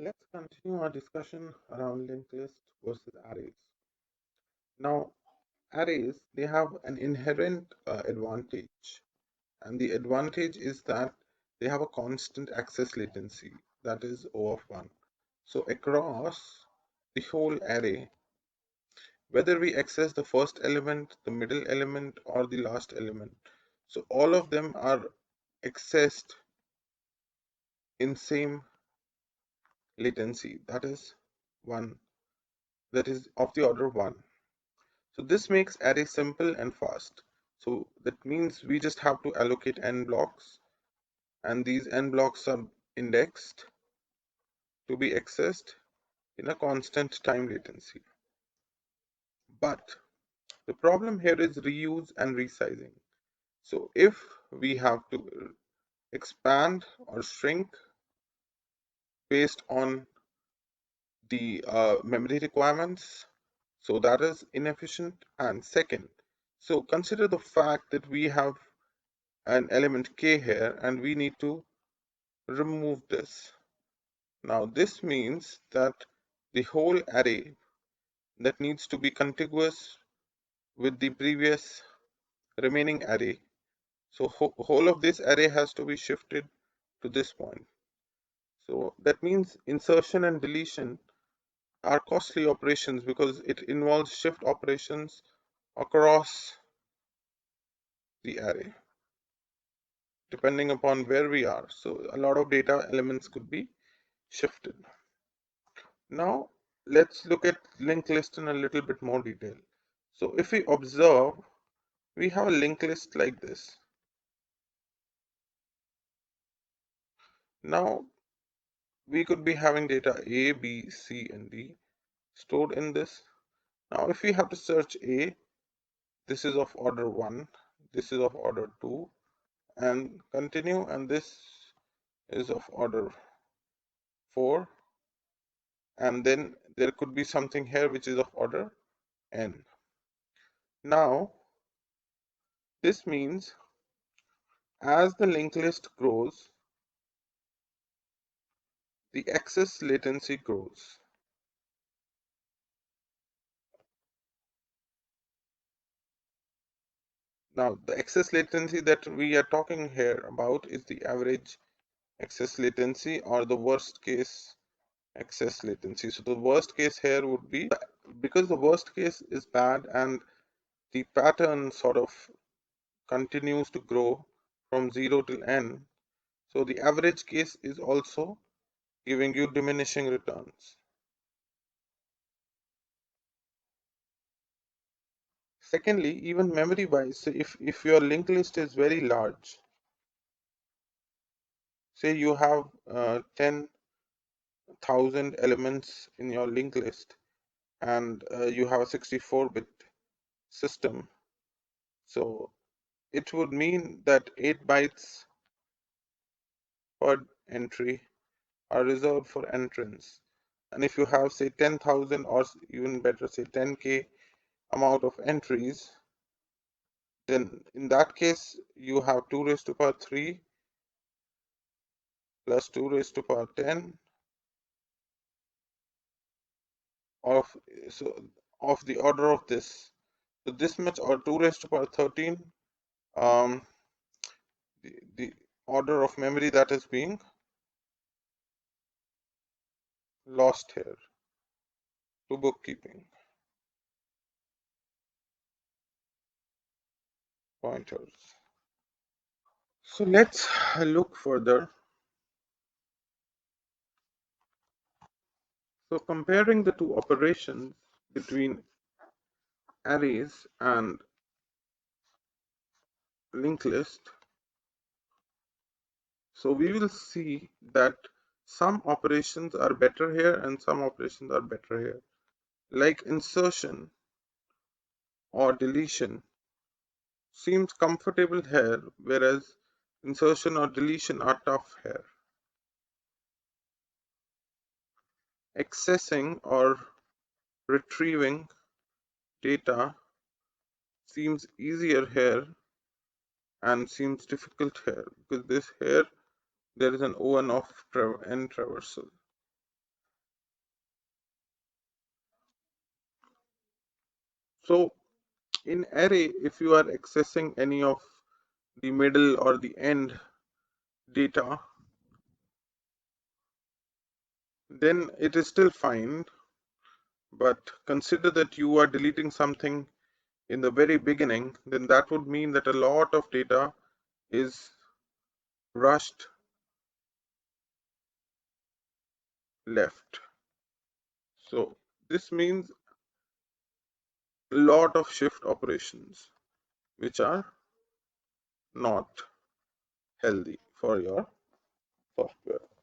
Let's continue our discussion around linked list versus arrays. Now, arrays they have an inherent advantage, and the advantage is that they have a constant access latency, that is O of 1. So across the whole array, whether we access the first element, the middle element, or the last element, so all of them are accessed in same latency, that is 1, that is of the order 1. So this makes array simple and fast. So that means we just have to allocate n blocks, and these n blocks are indexed to be accessed in a constant time latency. But the problem here is reuse and resizing. So if we have to expand or shrink based on the memory requirements, so that is inefficient. And second, so consider the fact that we have an element k here and we need to remove this. Now this means that the whole array that needs to be contiguous with the previous remaining array. So whole of this array has to be shifted to this point. So that means insertion and deletion are costly operations because it involves shift operations across the array depending upon where we are. So a lot of data elements could be shifted. Now let's look at linked list in a little bit more detail. So if we observe, we have a linked list like this. Now we could be having data A, B, C, and D stored in this. Now if we have to search A, this is of order 1, this is of order 2, and continue, and this is of order 4, and then there could be something here which is of order n. Now this means as the linked list grows, the access latency grows. Now, the access latency that we are talking here about is the average access latency or the worst case access latency. So the worst case here would be because the worst case is bad and the pattern sort of continues to grow from 0 till n. So the average case is also giving you diminishing returns. Secondly, even memory wise, so if your linked list is very large, say you have 10,000 elements in your linked list and you have a 64-bit system, so it would mean that 8 bytes per entry are reserved for entrance. And if you have say 10,000 or even better say 10k amount of entries, then in that case you have 2 raised to power 3 plus 2 raised to power 10 of so of the order of this. So this much or 2 raised to power 13 um, the order of memory that is being lost here to bookkeeping pointers. So let's look further. So comparing the two operations between arrays and linked list, so we will see that some operations are better here and some operations are better here. Like insertion or deletion seems comfortable here, whereas insertion or deletion are tough here. Accessing or retrieving data seems easier here and seems difficult here because this here there is an O and of n traversal. So in array, if you are accessing any of the middle or the end data, then it is still fine. But consider that you are deleting something in the very beginning, then that would mean that a lot of data is rushed left. So this means a lot of shift operations which are not healthy for your software.